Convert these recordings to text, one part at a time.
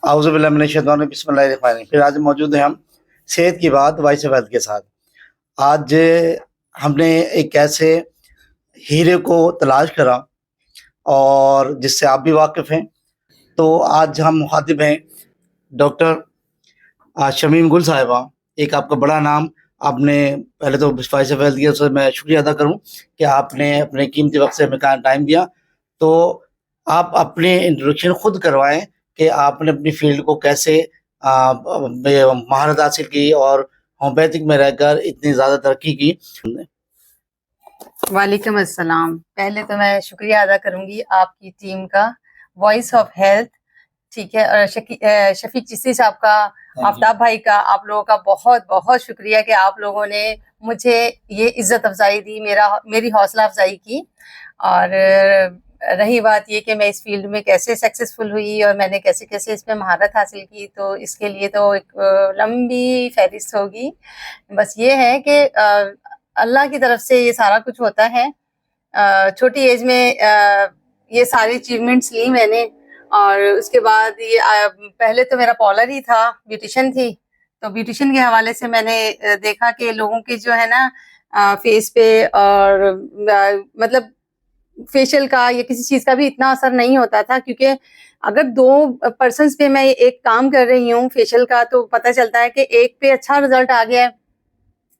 बिस्मिल्लाहिर्रहमानिर्रहीम। फिर आज मौजूद हैं हम सेहत की बात वॉइस ऑफ हेल्थ के साथ। आज हमने एक ऐसे हीरे को तलाश करा और जिससे आप भी वाकिफ़ हैं। तो आज हम मुखातिब हैं डॉक्टर शमीम गुल साहिबा। एक आपका बड़ा नाम, आपने पहले तो वॉइस ऑफ हेल्थ की तरफ से मैं शुक्रिया अदा करूँ कि आपने अपने कीमती वक्त से हमें टाइम दिया। तो आप अपने इंट्रोडक्शन खुद करवाएं कि आपने अपनी फील्ड को कैसे महारत हासिल की और होम्योपैथिक में रहकर इतनी ज़्यादा तरक्की की। वालेकुम अस्सलाम। पहले तो मैं शुक्रिया अदा करूंगी आपकी टीम का, वॉइस ऑफ हेल्थ, ठीक है, और शफीक चिश्ती साहब का, आफ्ताब भाई का, आप लोगों का बहुत बहुत शुक्रिया कि आप लोगों ने मुझे ये इज्जत अफजाई दी, मेरी हौसला अफजाई की। और रही बात ये कि मैं इस फील्ड में कैसे सक्सेसफुल हुई और मैंने कैसे कैसे इसमें महारत हासिल की, तो इसके लिए तो एक लंबी फहरिस्त होगी। बस ये है कि अल्लाह की तरफ से ये सारा कुछ होता है। छोटी एज में ये सारी अचीवमेंट्स ली मैंने। और उसके बाद ये पहले तो मेरा पार्लर ही था, ब्यूटिशियन थी। तो ब्यूटिशियन के हवाले से मैंने देखा कि लोगों के जो है ना फेस पे और मतलब फेशियल का या किसी चीज का भी इतना असर नहीं होता था, क्योंकि अगर 2 पर्सन्स पे मैं एक काम कर रही हूँ फेशियल का, तो पता चलता है कि एक पे अच्छा रिजल्ट आ गया है,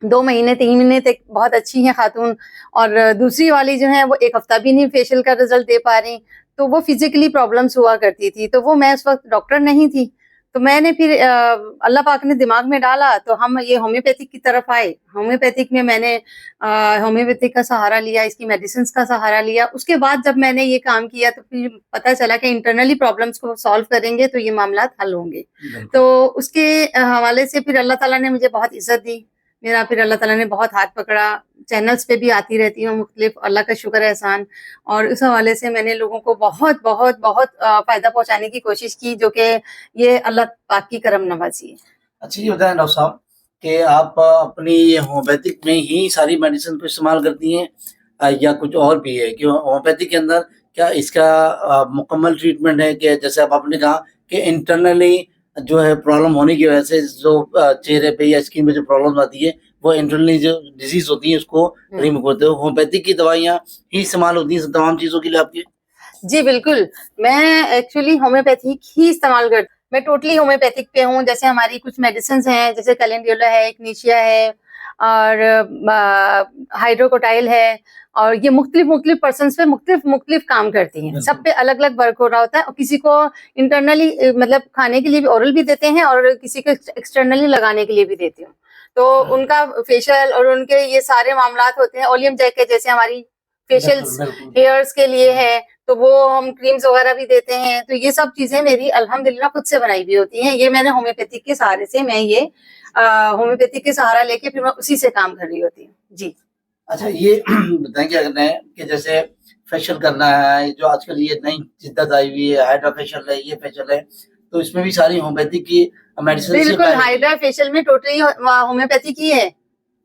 2 महीने 3 महीने तक बहुत अच्छी हैं खातून, और दूसरी वाली जो है वो 1 हफ्ता भी नहीं फेशियल का रिजल्ट दे पा रही। तो वो फिजिकली प्रॉब्लम्स हुआ करती थी। तो वो मैं उस वक्त डॉक्टर नहीं थी, तो मैंने फिर अल्लाह पाक ने दिमाग में डाला, तो हम ये होम्योपैथिक की तरफ आए। होम्योपैथिक में मैंने होम्योपैथिक का सहारा लिया, इसकी मेडिसिन का सहारा लिया। उसके बाद जब मैंने ये काम किया तो फिर पता चला कि इंटरनली प्रॉब्लम्स को सॉल्व करेंगे तो ये मामला हल होंगे। तो उसके हवाले से फिर अल्लाह ताला ने मुझे बहुत इज्जत दी, मेरा फिर अल्लाह ताला ने बहुत हाथ पकड़ा। चैनल्स पे भी आती रहती हूँ मुख्तलिफ, अल्लाह का शुक्र है, एहसान। और उस हवाले से मैंने लोगों को बहुत बहुत बहुत फायदा पहुंचाने की कोशिश की, जो कि ये अल्लाह पाक की करम नवाजी है। अच्छा, ये बताएं डॉक्टर साहब कि आप अपनी होम्योपैथिक में ही सारी मेडिसिन को इस्तेमाल करती हैं या कुछ और भी है? कि होम्योपैथिक के अंदर क्या इसका मुकम्मल ट्रीटमेंट है कि जैसे अब आपने कहा कि इंटरनली जो है प्रॉब्लम होने की वजह से जो चेहरे पे या स्किन पे जो प्रॉब्लम आती है, वो इंटरनली जो डिजीज होती है उसको रिमूव करते हो। होम्योपैथिक की दवाइयाँ ही इस्तेमाल होती हैं तमाम चीज़ों के लिए आपके? जी बिल्कुल, मैं एक्चुअली होम्योपैथिक ही इस्तेमाल करती हूँ। मैं टोटली होम्योपैथिक पे हूँ। जैसे हमारी कुछ मेडिसिन हैं, जैसे कैलेंडुला है, इग्निशिया है और हाइड्रोकोटाइल है, और ये मुख्तलिफ पर्सन्स पे मुख्तलिफ काम करती हैं। सब पे अलग अलग वर्क हो रहा होता है, और किसी को इंटरनली मतलब खाने के लिए भी ओरल भी देते हैं, और किसी को एक्सटर्नली लगाने के लिए भी देती हूँ। तो उनका फेशियल और उनके ये सारे मामलात होते हैं। ओलियम जैकेट जैसे हमारी फेशियल्स हेयर्स के लिए है, तो वो हम क्रीम्स वगैरह भी देते हैं। तो ये सब चीजें मेरी अल्हम्दुलिल्लाह खुद से बनाई हुई होती हैं। ये मैंने होम्योपैथिक के सहारे से, मैं ये होम्योपैथिक के सहारा लेके फिर मैं उसी से काम कर रही होती हूँ। जी। अच्छा, ये बताएं क्या करना है कि जैसे फेशियल करना है, जो आजकल ये नई शिद्दत आई हुई है, हाइड्रा फेशियल है, ये फेशियल है, तो इसमें भी सारी होम्योपैथिक की मेडिसिन बिल्कुल, हाइड्रा फेशियल में टोटली होम्योपैथिक ही है।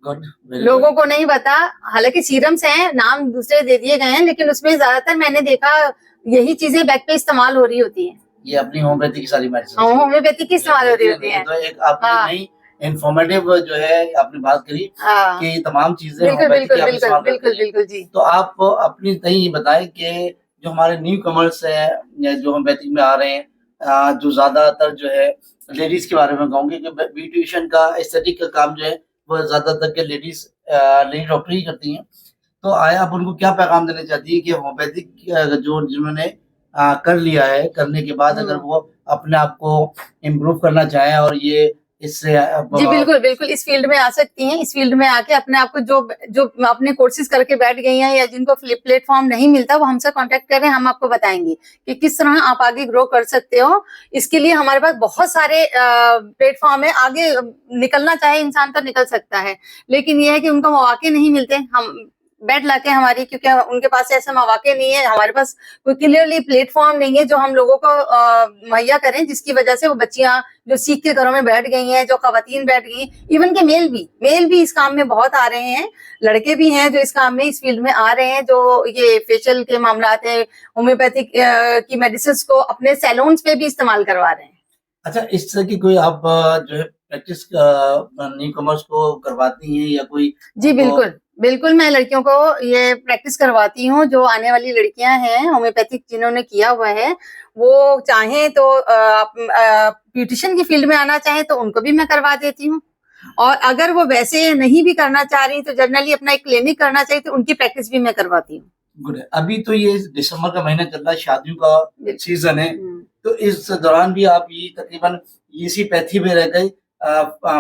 लोगों को नहीं पता, हालांकि सीरम्स हैं, नाम दूसरे दे दिए गए हैं, लेकिन उसमें ज्यादातर मैंने देखा यही चीजें बैक पे इस्तेमाल हो रही होती हैं। ये अपनी होम्योपैथिक की सारी मेडिसिन होम्योपैथिक की इस्तेमाल हो रही होती है। तो एक आपने नई इन्फॉर्मेटिव जो है आपने बात करी कि तमाम चीजें बिल्कुल जी। तो आप अपनी नहीं बताएं कि जो हमारे न्यू कमर्स है जो होम्योपैथिक में आ रहे हैं, जो ज्यादातर जो है लेडीज के बारे में कहूँगी कि ब्यूटिशियन का एस्थेटिक का काम जो है वो ज्यादातर के लेडीज डॉक्टर ही करती हैं। तो आया आप उनको क्या पैगाम देना चाहती है कि होम्योपैथिक जो जिन्होंने कर लिया है, करने के बाद अगर वो अपने आप को इम्प्रूव करना चाहे और ये इससे जी बिल्कुल इस फील्ड में आ सकती हैं। इस फील्ड में आके अपने आप को जो अपने कोर्सेज करके बैठ गई हैं या जिनको प्लेटफॉर्म नहीं मिलता, वो हमसे कांटेक्ट करें, हम आपको बताएंगे कि किस तरह आप आगे ग्रो कर सकते हो। इसके लिए हमारे पास बहुत सारे प्लेटफॉर्म है। आगे निकलना चाहे इंसान तो निकल सकता है, लेकिन ये है कि उनको मौके नहीं मिलते। हम बैठ लाके हमारी, क्योंकि उनके पास ऐसे मौके नहीं है, हमारे पास कोई क्लियरली प्लेटफॉर्म नहीं है जो हम लोगों को मुहैया करें, जिसकी वजह से वो बच्चियां जो सीख के घरों में बैठ गई हैं, जो खवातीन बैठ गई, इवन के मेल भी इस काम में बहुत आ रहे हैं। लड़के भी हैं जो इस काम में, इस फील्ड में आ रहे हैं, जो ये फेशियल के मामलात है, होम्योपैथिक की मेडिसिन को अपने सैलून्स पे भी इस्तेमाल करवा रहे हैं। अच्छा, इस तरह की कोई आप जो है प्रैक्टिस न्यू कमर्स को करवाती हैं या कोई जी उनको- बिल्कुल, बिल्कुल मैं लड़कियों को ये प्रैक्टिस करवाती हूँ। जो आने वाली लड़कियां हैं होम्योपैथिक जिन्होंने किया हुआ है, वो चाहें तो ब्यूटिशियन की फील्ड में आना चाहें तो उनको भी मैं करवा देती हूँ, और अगर वो वैसे नहीं भी करना चाह रही तो जनरली अपना एक क्लिनिक करना चाहिए तो उनकी प्रैक्टिस भी मैं करवाती हूँ। गुड है। अभी तो ये दिसंबर का महीना चल रहा है, शादियों का सीजन है, तो इस दौरान भी आप ये तकरीबन इसी पैथी में रह गए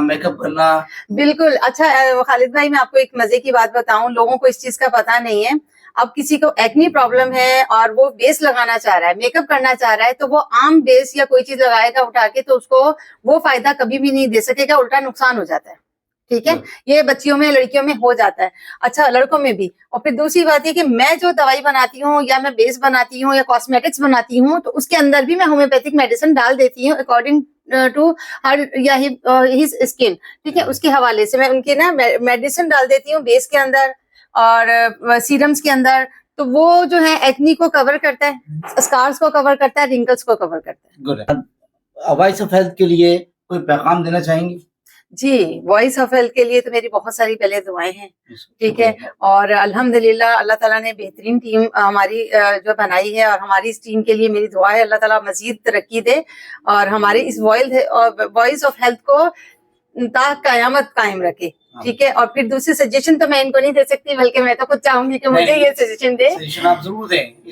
मेकअप करना। बिल्कुल। अच्छा खालिद भाई, मैं आपको एक मजे की बात बताऊं, लोगों को इस चीज का पता नहीं है। अब किसी को एक्नी प्रॉब्लम है और वो बेस लगाना चाह रहा है, मेकअप करना चाह रहा है, तो वो आम बेस या कोई चीज लगाएगा उठा के तो उसको वो फायदा कभी भी नहीं दे सकेगा, उल्टा नुकसान हो जाता है। ठीक है, ये बच्चियों में लड़कियों में हो जाता है, अच्छा लड़कों में भी। और फिर दूसरी बात ये कि मैं जो दवाई बनाती हूँ या मैं बेस बनाती हूँ या कॉस्मेटिक्स बनाती हूँ, तो उसके अंदर भी मैं होम्योपैथिक मेडिसिन डाल देती हूँ अकॉर्डिंग टू हर या हिज स्किन। ठीक है, उसके हवाले से मैं उनके ना मेडिसिन डाल देती हूँ बेस के अंदर और सीरम्स के अंदर, तो वो जो है एक्नी को कवर करता है, स्कार्स को कवर करता है, रिंकल्स को कवर करता है। गुड है। वॉइस ऑफ हेल्थ के लिए कोई पैगाम देना चाहेंगे? जी, वॉइस ऑफ हेल्थ के लिए तो मेरी बहुत सारी पहले दुआएं हैं। ठीक है, और अल्हम्दुलिल्लाह अल्लाह ताला ने बेहतरीन टीम हमारी जो बनाई है, और हमारी इस टीम के लिए मेरी दुआ है अल्लाह ताला मजीद तरक्की दे और हमारी इस वॉइस ऑफ हेल्थ को ता कयामत कायम रखे। ठीक है, और फिर दूसरी सजेशन तो मैं इनको नहीं दे सकती, बल्कि मैं तो खुद चाहूंगी कि मुझे ये सजेशन दे। सजेशन आप जरूर दें।